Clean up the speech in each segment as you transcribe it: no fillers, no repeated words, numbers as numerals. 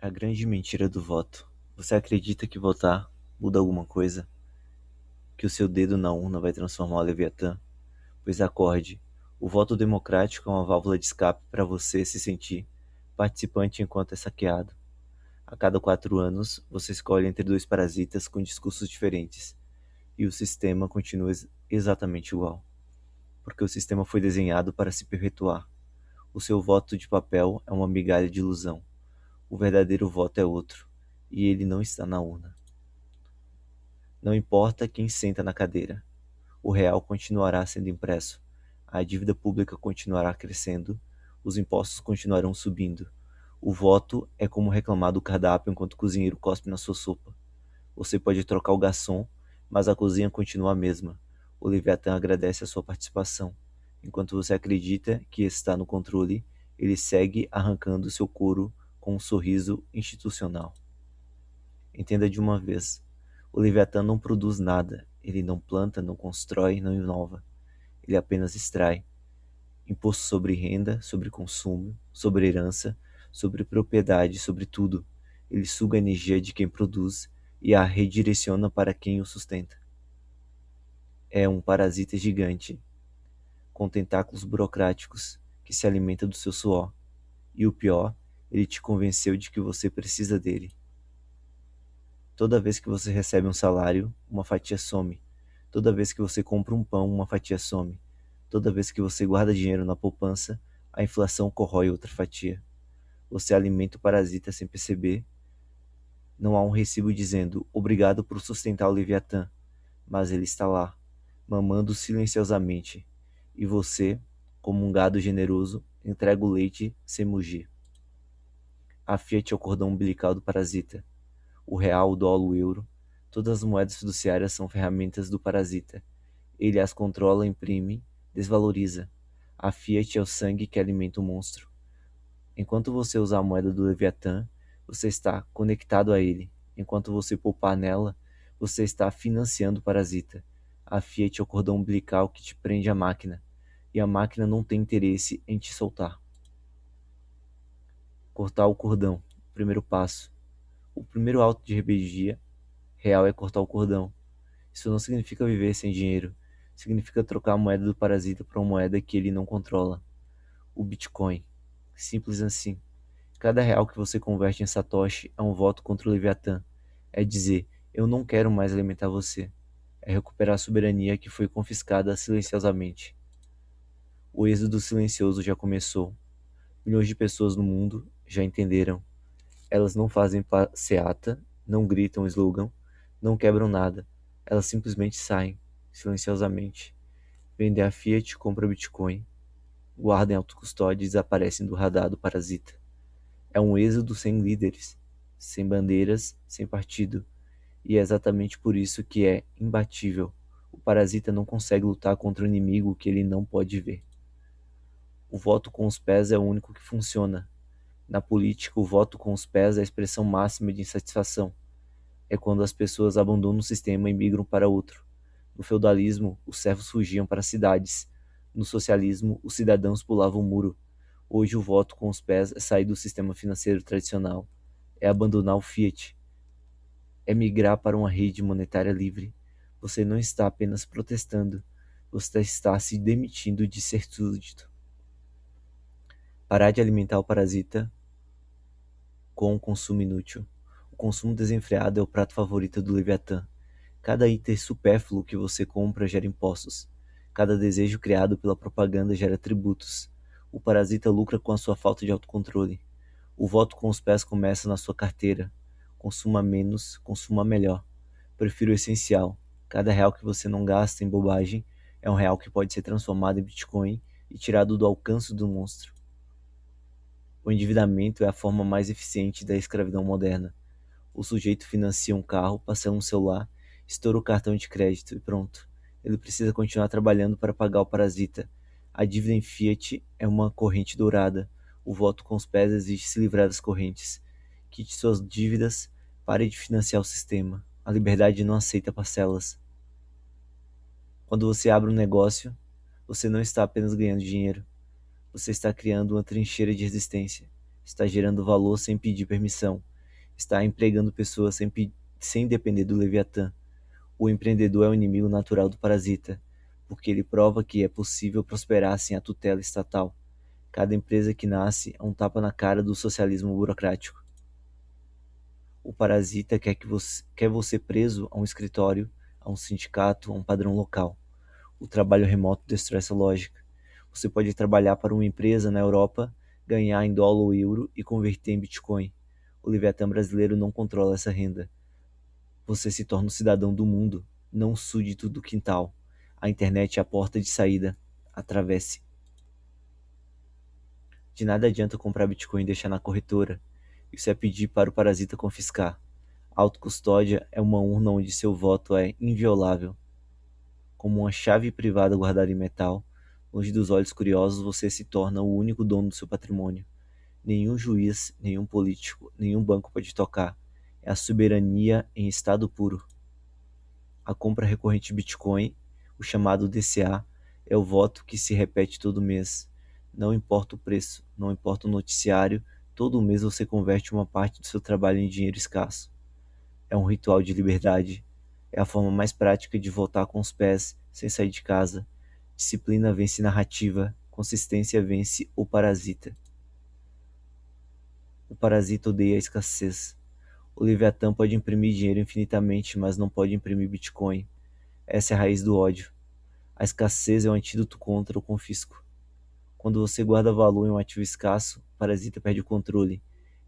A grande mentira do voto. Você acredita que votar muda alguma coisa? Que o seu dedo na urna vai transformar o Leviatã? Pois acorde, o voto democrático é uma válvula de escape para você se sentir participante enquanto é saqueado. A cada 4 anos, você escolhe entre dois parasitas com discursos diferentes, e o sistema continua exatamente igual. Porque o sistema foi desenhado para se perpetuar. O seu voto de papel é uma migalha de ilusão. O verdadeiro voto é outro, e ele não está na urna. Não importa quem senta na cadeira, o real continuará sendo impresso, a dívida pública continuará crescendo, os impostos continuarão subindo. O voto é como reclamar do cardápio enquanto o cozinheiro cospe na sua sopa. Você pode trocar o garçom, mas a cozinha continua a mesma. O Leviatã agradece a sua participação. Enquanto você acredita que está no controle, ele segue arrancando seu couro com um sorriso institucional. Entenda de uma vez. O Leviatã não produz nada. Ele não planta, não constrói, não inova. Ele apenas extrai. Imposto sobre renda, sobre consumo, sobre herança, sobre propriedade, sobre tudo. Ele suga a energia de quem produz e a redireciona para quem o sustenta. É um parasita gigante, com tentáculos burocráticos, que se alimenta do seu suor. E o pior, ele te convenceu de que você precisa dele. Toda vez que você recebe um salário, uma fatia some. Toda vez que você compra um pão, uma fatia some. Toda vez que você guarda dinheiro na poupança, a inflação corrói outra fatia. Você alimenta o parasita sem perceber. Não há um recibo dizendo obrigado por sustentar o Leviatã, mas ele está lá, mamando silenciosamente. E você, como um gado generoso, entrega o leite sem mugir. Afia-te ao cordão umbilical do parasita. O real, o dólar, o euro, todas as moedas fiduciárias são ferramentas do parasita. Ele as controla, imprime, desvaloriza. Afia-te ao sangue que alimenta o monstro. Enquanto você usar a moeda do Leviatã, você está conectado a ele. Enquanto você poupar nela, você está financiando o parasita. Afia-te ao cordão umbilical que te prende à máquina. E a máquina não tem interesse em te soltar. Cortar o cordão. Primeiro passo. O primeiro ato de rebeldia real é cortar o cordão. Isso não significa viver sem dinheiro. Significa trocar a moeda do parasita por uma moeda que ele não controla. O Bitcoin. Simples assim. Cada real que você converte em Satoshi é um voto contra o Leviatã. É dizer, eu não quero mais alimentar você. É recuperar a soberania que foi confiscada silenciosamente. O êxodo silencioso já começou. Milhões de pessoas no mundo já entenderam. Elas não fazem passeata, não gritam slogan, não quebram nada. Elas simplesmente saem, silenciosamente. Vendem a Fiat, compram Bitcoin, guardam em autocustódia e desaparecem do radar do parasita. É um êxodo sem líderes, sem bandeiras, sem partido. E é exatamente por isso que é imbatível. O parasita não consegue lutar contra um inimigo que ele não pode ver. O voto com os pés é o único que funciona. Na política, o voto com os pés é a expressão máxima de insatisfação. É quando as pessoas abandonam o sistema e migram para outro. No feudalismo, os servos fugiam para as cidades. No socialismo, os cidadãos pulavam o muro. Hoje, o voto com os pés é sair do sistema financeiro tradicional. É abandonar o fiat. É migrar para uma rede monetária livre. Você não está apenas protestando. Você está se demitindo de ser súdito. Parar de alimentar o parasita com o consumo inútil. O consumo desenfreado é o prato favorito do Leviatã. Cada item supérfluo que você compra gera impostos. Cada desejo criado pela propaganda gera tributos. O parasita lucra com a sua falta de autocontrole. O voto com os pés começa na sua carteira. Consuma menos, consuma melhor. Prefiro o essencial. Cada real que você não gasta em bobagem é um real que pode ser transformado em Bitcoin e tirado do alcance do monstro. O endividamento é a forma mais eficiente da escravidão moderna. O sujeito financia um carro, parcela um celular, estoura o cartão de crédito e pronto. Ele precisa continuar trabalhando para pagar o parasita. A dívida em fiat é uma corrente dourada. O voto com os pés exige se livrar das correntes. Quite suas dívidas, pare de financiar o sistema. A liberdade não aceita parcelas. Quando você abre um negócio, você não está apenas ganhando dinheiro. Você está criando uma trincheira de resistência. Está gerando valor sem pedir permissão. está empregando pessoas sem depender do Leviatã. O empreendedor é o inimigo natural do parasita, porque ele prova que é possível prosperar sem a tutela estatal. Cada empresa que nasce é um tapa na cara do socialismo burocrático. O parasita quer você preso a um escritório, a um sindicato, a um padrão local. O trabalho remoto destrói essa lógica. Você pode trabalhar para uma empresa na Europa, ganhar em dólar ou euro e converter em Bitcoin. O Leviatã brasileiro não controla essa renda. Você se torna um cidadão do mundo, não um súdito do quintal. A internet é a porta de saída. Atravesse. De nada adianta comprar Bitcoin e deixar na corretora. Isso é pedir para o parasita confiscar. A autocustódia é uma urna onde seu voto é inviolável. Como uma chave privada guardada em metal, longe dos olhos curiosos, você se torna o único dono do seu patrimônio. Nenhum juiz, nenhum político, nenhum banco pode tocar. É a soberania em estado puro. A compra recorrente de Bitcoin, o chamado DCA, é o voto que se repete todo mês. Não importa o preço, não importa o noticiário, todo mês você converte uma parte do seu trabalho em dinheiro escasso. É um ritual de liberdade. É a forma mais prática de voltar com os pés, sem sair de casa. Disciplina vence narrativa, consistência vence o parasita. O parasita odeia a escassez. O Leviatã pode imprimir dinheiro infinitamente, mas não pode imprimir Bitcoin. Essa é a raiz do ódio. A escassez é o antídoto contra o confisco. Quando você guarda valor em um ativo escasso, o parasita perde o controle.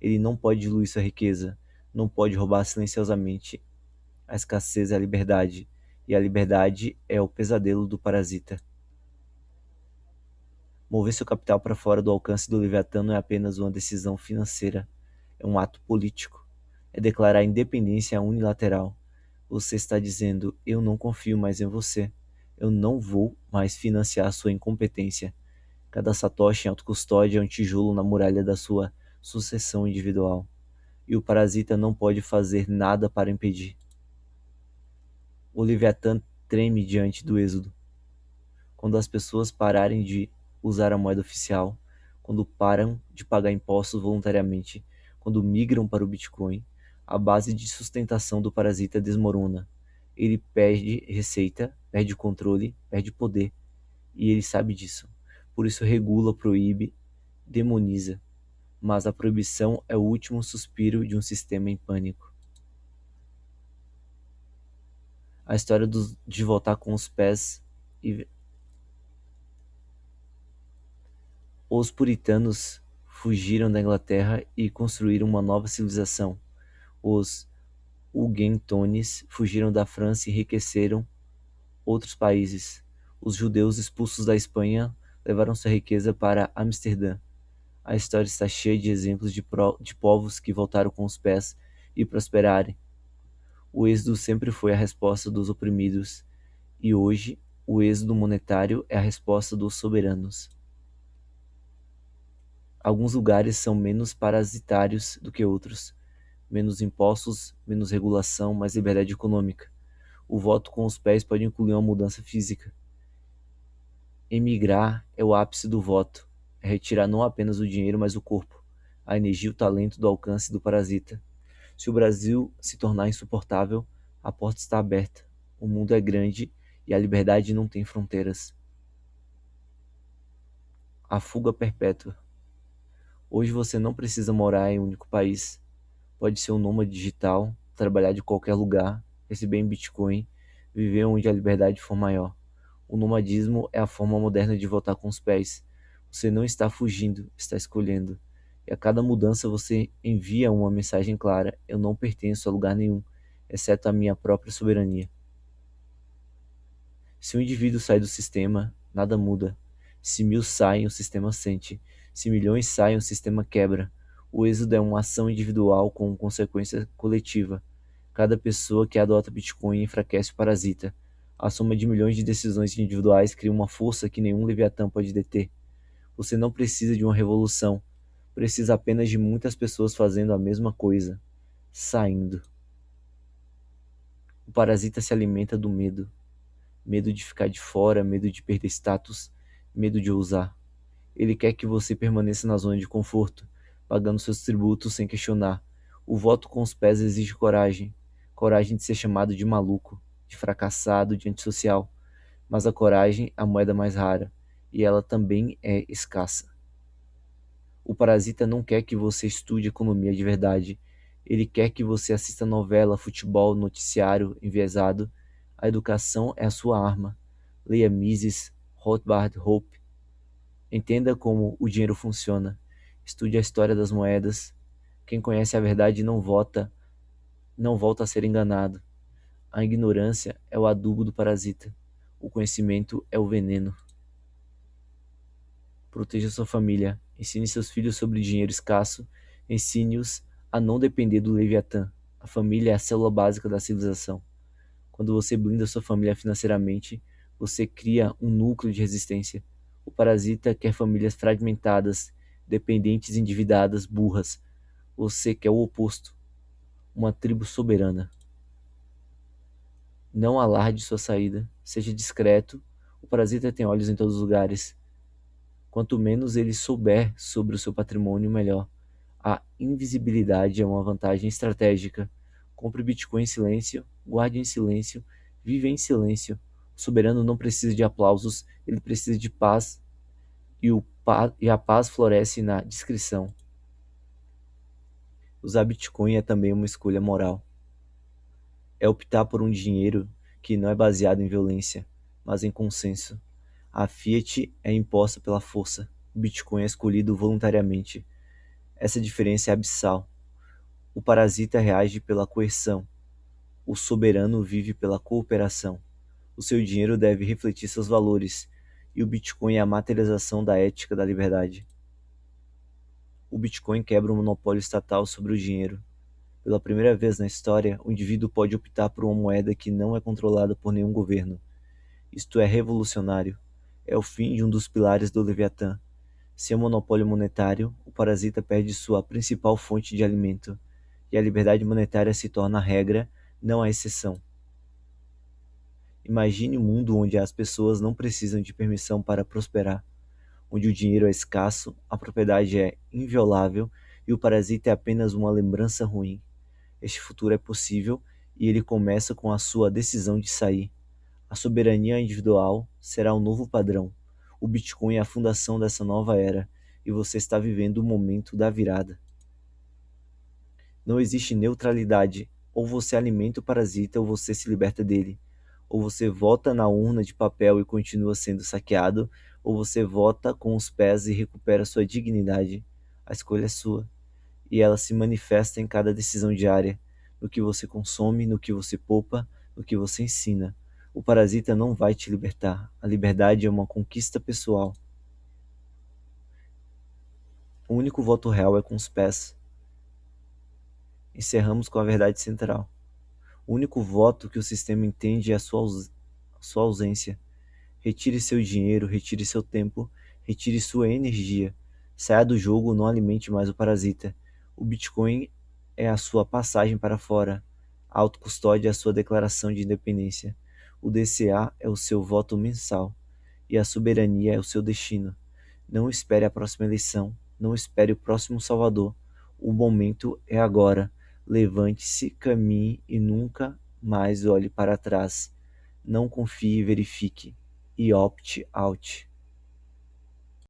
Ele não pode diluir sua riqueza, não pode roubar silenciosamente. A escassez é a liberdade, e a liberdade é o pesadelo do parasita. Mover seu capital para fora do alcance do Leviatã não é apenas uma decisão financeira, é um ato político. É declarar independência unilateral. Você está dizendo: eu não confio mais em você. Eu não vou mais financiar sua incompetência. Cada satoshi em autocustódia é um tijolo na muralha da sua sucessão individual. E o parasita não pode fazer nada para impedir. O Leviatã treme diante do êxodo. Quando as pessoas pararem de usar a moeda oficial, quando param de pagar impostos voluntariamente, quando migram para o Bitcoin, a base de sustentação do parasita desmorona. Ele perde receita, perde controle, perde poder. E ele sabe disso. Por isso regula, proíbe, demoniza. Mas a proibição é o último suspiro de um sistema em pânico. A história de voltar com os pés e os puritanos fugiram da Inglaterra e construíram uma nova civilização. Os huguenotes fugiram da França e enriqueceram outros países. Os judeus expulsos da Espanha levaram sua riqueza para Amsterdã. A história está cheia de exemplos de povos que voltaram com os pés e prosperaram. O êxodo sempre foi a resposta dos oprimidos, e hoje o êxodo monetário é a resposta dos soberanos. Alguns lugares são menos parasitários do que outros. Menos impostos, menos regulação, mais liberdade econômica. O voto com os pés pode incluir uma mudança física. Emigrar é o ápice do voto. É retirar não apenas o dinheiro, mas o corpo, a energia e o talento do alcance do parasita. Se o Brasil se tornar insuportável, a porta está aberta. O mundo é grande e a liberdade não tem fronteiras. A fuga perpétua. Hoje você não precisa morar em um único país. Pode ser um nômade digital, trabalhar de qualquer lugar, receber em Bitcoin, viver onde a liberdade for maior. O nomadismo é a forma moderna de votar com os pés. Você não está fugindo, está escolhendo. E a cada mudança você envia uma mensagem clara: eu não pertenço a lugar nenhum, exceto a minha própria soberania. Se um indivíduo sai do sistema, nada muda. Se 1000 saem, o sistema sente. Se milhões saem, o sistema quebra. O êxodo é uma ação individual com consequência coletiva. Cada pessoa que adota Bitcoin enfraquece o parasita. A soma de milhões de decisões individuais cria uma força que nenhum Leviatã pode deter. Você não precisa de uma revolução. Precisa apenas de muitas pessoas fazendo a mesma coisa. Saindo. O parasita se alimenta do medo. Medo de ficar de fora, medo de perder status, medo de ousar. Ele quer que você permaneça na zona de conforto, pagando seus tributos sem questionar. O voto com os pés exige coragem. Coragem de ser chamado de maluco, de fracassado, de antissocial. Mas a coragem é a moeda mais rara, e ela também é escassa. O parasita não quer que você estude economia de verdade. Ele quer que você assista novela, futebol, noticiário enviesado. A educação é a sua arma. Leia Mises, Rothbard, Hope. Entenda como o dinheiro funciona. Estude a história das moedas. Quem conhece a verdade não volta a ser enganado. A ignorância é o adubo do parasita. O conhecimento é o veneno. Proteja sua família. Ensine seus filhos sobre dinheiro escasso. Ensine-os a não depender do Leviatã. A família é a célula básica da civilização. Quando você blinda sua família financeiramente, você cria um núcleo de resistência. O parasita quer famílias fragmentadas, dependentes, endividadas, burras. Você quer o oposto, uma tribo soberana. Não alarde sua saída. Seja discreto. O parasita tem olhos em todos os lugares. Quanto menos ele souber sobre o seu patrimônio, melhor. A invisibilidade é uma vantagem estratégica. Compre Bitcoin em silêncio, guarde em silêncio, vive em silêncio. O soberano não precisa de aplausos, ele precisa de paz, e a paz floresce na discrição. Usar Bitcoin é também uma escolha moral. É optar por um dinheiro que não é baseado em violência, mas em consenso. A Fiat é imposta pela força, o Bitcoin é escolhido voluntariamente. Essa diferença é abissal. O parasita reage pela coerção, o soberano vive pela cooperação. O seu dinheiro deve refletir seus valores, e o Bitcoin é a materialização da ética da liberdade. O Bitcoin quebra o monopólio estatal sobre o dinheiro. Pela primeira vez na história, o indivíduo pode optar por uma moeda que não é controlada por nenhum governo. Isto é revolucionário. É o fim de um dos pilares do Leviatã. Sem o monopólio monetário, o parasita perde sua principal fonte de alimento, e a liberdade monetária se torna a regra, não a exceção. Imagine um mundo onde as pessoas não precisam de permissão para prosperar, onde o dinheiro é escasso, a propriedade é inviolável e o parasita é apenas uma lembrança ruim. Este futuro é possível e ele começa com a sua decisão de sair. A soberania individual será o novo padrão. O Bitcoin é a fundação dessa nova era e você está vivendo o momento da virada. Não existe neutralidade. Ou você alimenta o parasita ou você se liberta dele. Ou você vota na urna de papel e continua sendo saqueado, ou você vota com os pés e recupera sua dignidade. A escolha é sua. E ela se manifesta em cada decisão diária, no que você consome, no que você poupa, no que você ensina. O parasita não vai te libertar. A liberdade é uma conquista pessoal. O único voto real é com os pés. Encerramos com a verdade central. O único voto que o sistema entende é a sua ausência. Retire seu dinheiro, retire seu tempo, retire sua energia. Saia do jogo, não alimente mais o parasita. O Bitcoin é a sua passagem para fora. A autocustódia é a sua declaração de independência. O DCA é o seu voto mensal. E a soberania é o seu destino. Não espere a próxima eleição. Não espere o próximo salvador. O momento é agora. Levante-se, caminhe e nunca mais olhe para trás. Não confie e verifique. E opt out.